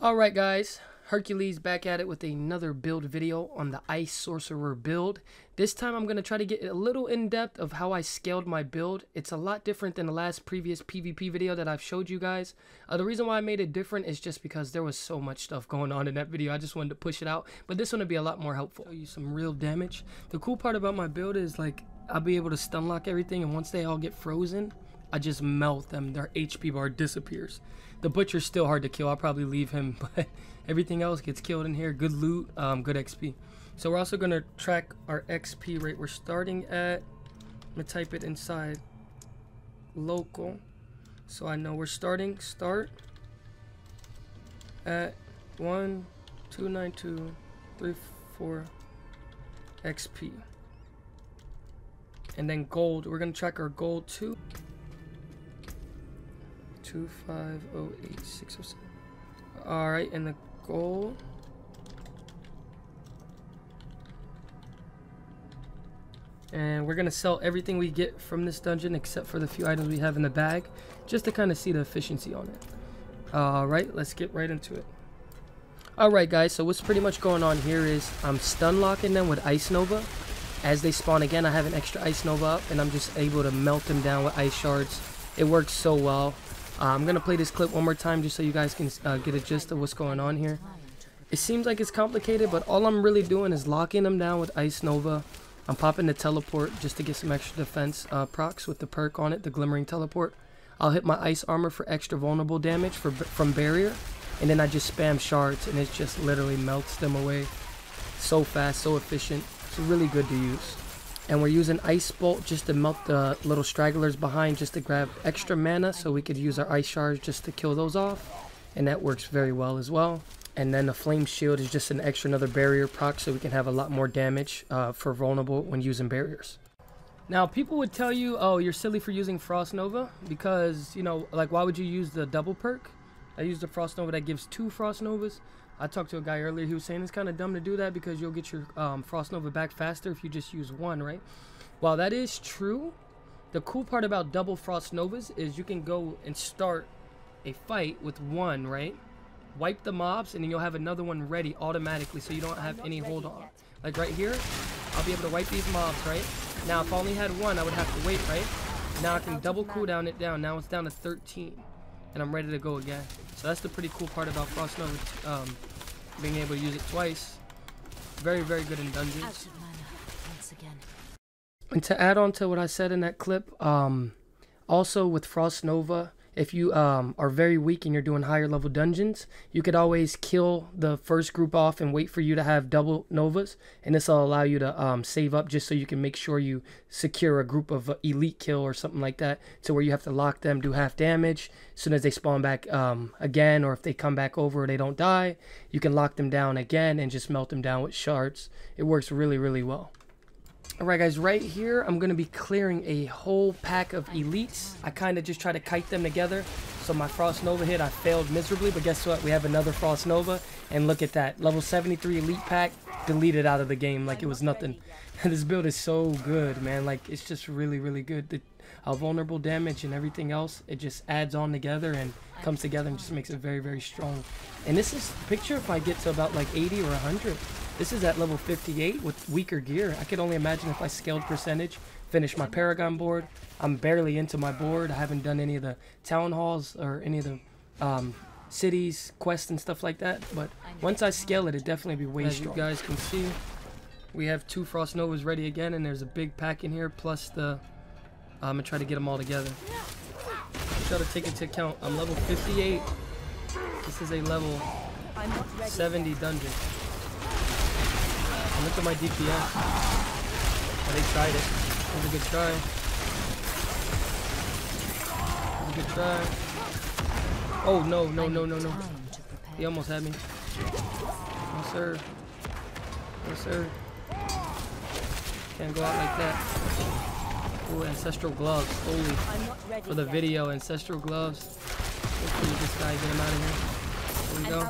Alright guys, Hercules back at it with another build video on the Ice Sorcerer build. This time I'm going to try to get a little in depth of how I scaled my build. It's a lot different than the last previous PvP video that I've showed you guys. The reason why I made it different is just because there was so much stuff going on in that video. I just wanted to push it out, but this one will be a lot more helpful. Show you some real damage. The cool part about my build is like I'll be able to stun lock everything, and once they all get frozen, I just melt them. Their HP bar disappears. The butcher's still hard to kill. I'll probably leave him, but everything else gets killed in here. Good loot, good XP. So we're also gonna track our XP rate. We're starting at, I'm gonna type it inside local, so I know we're start at 1,292,34 XP. And then gold, we're gonna track our gold too. 2508607. All right, and the gold. And we're gonna sell everything we get from this dungeon except for the few items we have in the bag, just to kind of see the efficiency on it. All right, let's get right into it. All right, guys. So what's pretty much going on here is I'm stun locking them with Ice Nova. As they spawn again, I have an extra Ice Nova up, and I'm just able to melt them down with ice shards. It works so well. I'm going to play this clip one more time just so you guys can get a gist of what's going on here. It seems like it's complicated, but all I'm really doing is locking them down with Ice Nova. I'm popping the teleport just to get some extra defense procs with the perk on it, the glimmering teleport. I'll hit my ice armor for extra vulnerable damage from barrier, and then I just spam shards, and it just literally melts them away. So fast, so efficient. It's really good to use. And we're using Ice Bolt just to melt the little stragglers behind, just to grab extra mana so we could use our ice shards just to kill those off. And that works very well as well. And then the Flame Shield is just an extra another barrier proc, so we can have a lot more damage for vulnerable when using barriers. Now people would tell you, oh, you're silly for using Frost Nova because, you know, like why would you use the double perk? I used the Frost Nova that gives 2 Frost Novas. I talked to a guy earlier, he was saying it's kind of dumb to do that because you'll get your Frost Nova back faster if you just use one, right? While that is true, the cool part about double Frost Novas is you can go and start a fight with one, right? Wipe the mobs, and then you'll have another one ready automatically, so you don't have any hold on. Like right here, I'll be able to wipe these mobs, right? Now if I only had one, I would have to wait, right? Now I can double cooldown it down. Now it's down to 13. And I'm ready to go again. So that's the pretty cool part about Frost Nova, being able to use it twice. Very, very good in dungeons. And to add on to what I said in that clip, also with Frost Nova, if you are very weak and you're doing higher level dungeons, you could always kill the first group off and wait for you to have double Novas, and this will allow you to save up just so you can make sure you secure a group of elite kill or something like that, to where you have to lock them, do half damage. As soon as they spawn back again, or if they come back over or they don't die, you can lock them down again and just melt them down with shards. It works really, really well. Alright guys, right here I'm going to be clearing a whole pack of elites. I kind of just try to kite them together. So my Frost Nova hit, I failed miserably, but guess what? We have another Frost Nova, and look at that. Level 73 elite pack deleted out of the game like it was nothing. This build is so good, man. Like, it's just really, really good. The vulnerable damage and everything else, it just adds on together and comes together and just makes it very, very strong. And this is, picture if I get to about like 80 or 100. This is at level 58 with weaker gear. I could only imagine if I scaled percentage, finish my Paragon board. I'm barely into my board. I haven't done any of the town halls or any of the cities, quests and stuff like that. But once I scale it, it'd definitely be way strong. As you guys can see, we have 2 Frost Novas ready again, and there's a big pack in here, plus the... I'm going to try to get them all together. Try to take into account, I'm level 58. This is a level 70 dungeon. And look at my DPS. Oh, they tried it. That was a good try. That was a good try. Oh, no, no, no, no, no. He almost had me. No, sir. No, sir. Can't go out like that. Ooh, ancestral gloves. Holy. For the video, ancestral gloves. Hopefully this guy, get him out of here. There we go.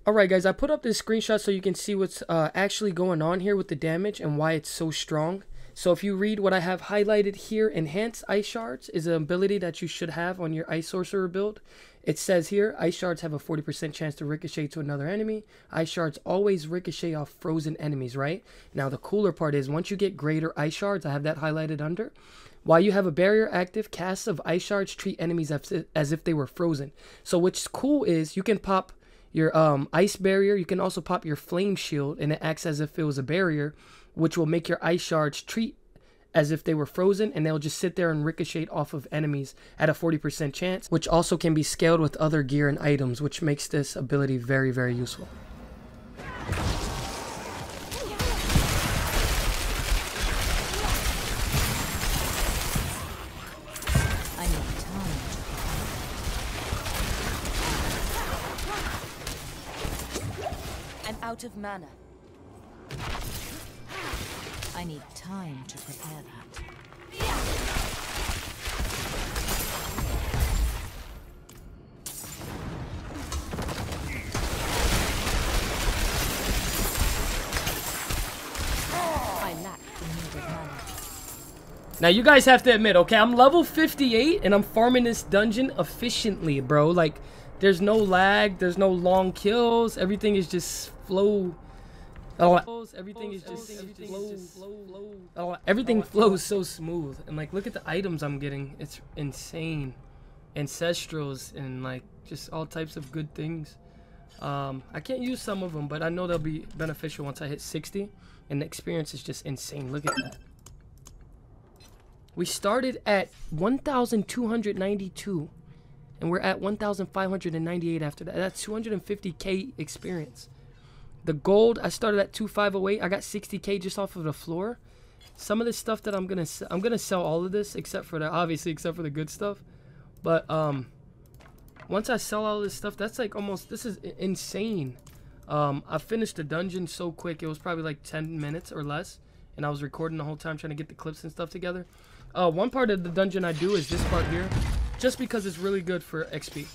Alright guys, I put up this screenshot so you can see what's actually going on here with the damage and why it's so strong. So if you read what I have highlighted here, enhanced ice shards is an ability that you should have on your ice sorcerer build. It says here, ice shards have a 40% chance to ricochet to another enemy. Ice shards always ricochet off frozen enemies, right? Now the cooler part is once you get greater ice shards, I have that highlighted under. While you have a barrier active, casts of ice shards treat enemies as if they were frozen. So what's cool is you can pop your ice barrier. You can also pop your flame shield, and it acts as if it was a barrier, which will make your ice shards treat as if they were frozen, and they'll just sit there and ricochet off of enemies at a 40% chance, which also can be scaled with other gear and items, which makes this ability very, very useful. I'm out of mana. I need time to prepare that. I lack the needed mana. Now you guys have to admit, okay, I'm level 58 and I'm farming this dungeon efficiently, bro. Like, there's no lag, there's no long kills, everything is just flow. Everything is just everything flows so smooth, and like look at the items I'm getting. It's insane. Ancestrals and like just all types of good things. I can't use some of them, but I know they'll be beneficial once I hit 60, and the experience is just insane. Look at that. We started at 1,292 and we're at 1,598 after that. That's 250k experience. The gold, I started at 2,508. I got 60k just off of the floor. Some of this stuff that I'm gonna sell all of this except for except for the good stuff. But once I sell all this stuff, that's like almost, this is insane. I finished the dungeon so quick. It was probably like 10 minutes or less, and I was recording the whole time trying to get the clips and stuff together. One part of the dungeon I do is this part here, just because it's really good for XP.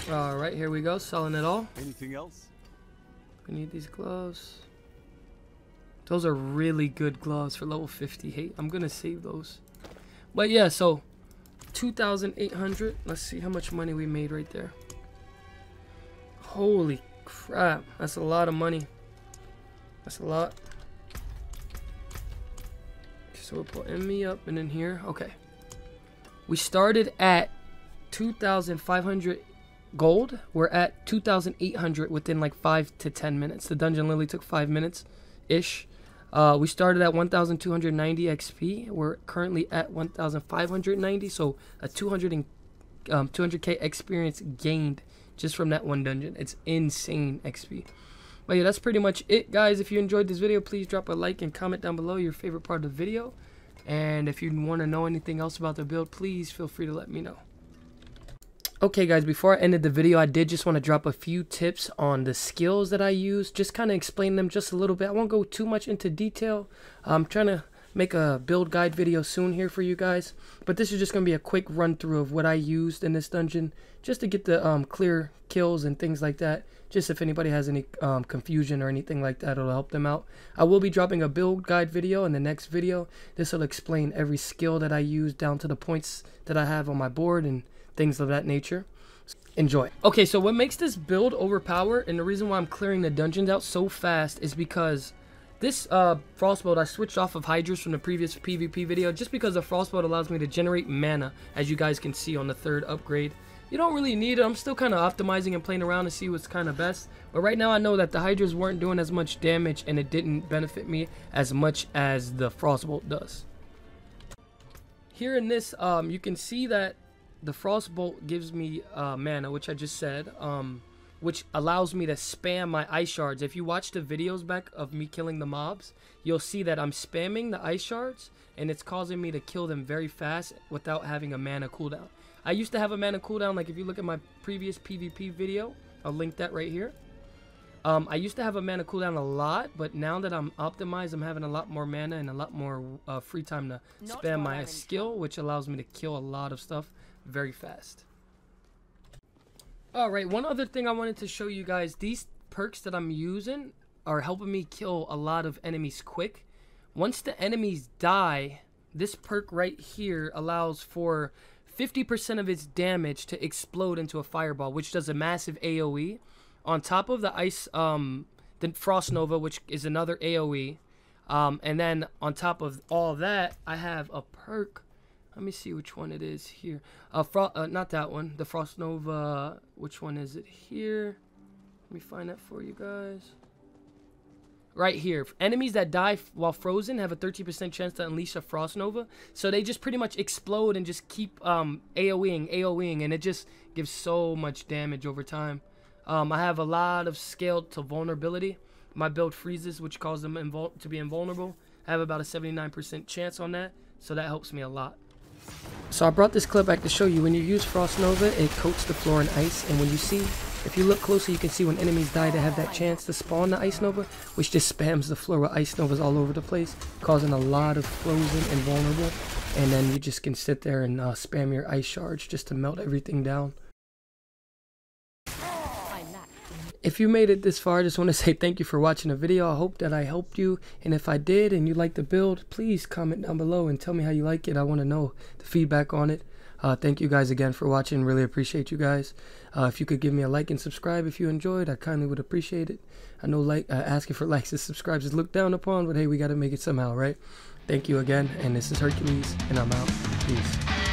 Alright, here we go, selling it all. Anything else? We need these gloves. Those are really good gloves for level 58. I'm gonna save those. But yeah, so 2,800. Let's see how much money we made right there. Holy crap, that's a lot of money. That's a lot. So we'll put me up and in here. Okay. We started at 2,500 gold. We're at 2,800 within like 5 to 10 minutes. The dungeon literally took 5 minutes ish. We started at 1,290 XP. We're currently at 1,590, so a 200k experience gained just from that one dungeon. It's insane XP. But yeah, that's pretty much it, guys. If you enjoyed this video, please drop a like and comment down below your favorite part of the video. And if you want to know anything else about the build, please feel free to let me know. Okay guys, before I ended the video, I did just want to drop a few tips on the skills that I use. Just kind of explain them just a little bit. I won't go too much into detail. I'm trying to make a build guide video soon here for you guys. But this is just going to be a quick run through of what I used in this dungeon, just to get the clear kills and things like that. Just if anybody has any confusion or anything like that, it'll help them out. I will be dropping a build guide video in the next video. This will explain every skill that I use down to the points that I have on my board and things of that nature. Enjoy. Okay, so what makes this build overpower, and the reason why I'm clearing the dungeons out so fast, is because this frostbolt, I switched off of hydras from the previous PvP video just because the frostbolt allows me to generate mana, as you guys can see on the 3rd upgrade. You don't really need it. I'm still kind of optimizing and playing around to see what's kind of best, but right now I know that the hydras weren't doing as much damage and it didn't benefit me as much as the frostbolt does. Here in this, you can see that the frostbolt gives me mana, which I just said, which allows me to spam my ice shards. If you watch the videos back of me killing the mobs, you'll see that I'm spamming the ice shards, and it's causing me to kill them very fast without having a mana cooldown. I used to have a mana cooldown, like if you look at my previous PvP video, I'll link that right here. I used to have a mana cooldown a lot, but now that I'm optimized, I'm having a lot more mana and a lot more free time to spam my skill, which allows me to kill a lot of stuff very fast. Alright, one other thing I wanted to show you guys. These perks that I'm using are helping me kill a lot of enemies quick. Once the enemies die, this perk right here allows for 50% of its damage to explode into a fireball, which does a massive AoE. On top of the ice, the Frost Nova, which is another AoE. And then on top of all that, I have a perk. Let me see which one it is here. Not that one. The Frost Nova. Which one is it here? Let me find that for you guys. Right here. Enemies that die while frozen have a 13% chance to unleash a Frost Nova. So they just pretty much explode and just keep AoEing, and it just gives so much damage over time. I have a lot of scaled to vulnerability. My build freezes, which causes them to be invulnerable. I have about a 79% chance on that, so that helps me a lot. So I brought this clip back to show you when you use Frost Nova, it coats the floor in ice, and when you see, if you look closer, you can see when enemies die, they have that chance to spawn the Ice Nova, which just spams the floor with Ice Novas all over the place, causing a lot of frozen and vulnerable, and then you just can sit there and spam your ice shards just to melt everything down. If you made it this far, I just want to say thank you for watching the video. I hope that I helped you, and if I did and you like the build, please comment down below and tell me how you like it. I want to know the feedback on it. Thank you guys again for watching. Really appreciate you guys. If you could give me a like and subscribe if you enjoyed, I kindly would appreciate it. I know asking for likes and subscribes is looked down upon, but hey, we got to make it somehow, right? Thank you again, and this is Hercules, and I'm out. Peace.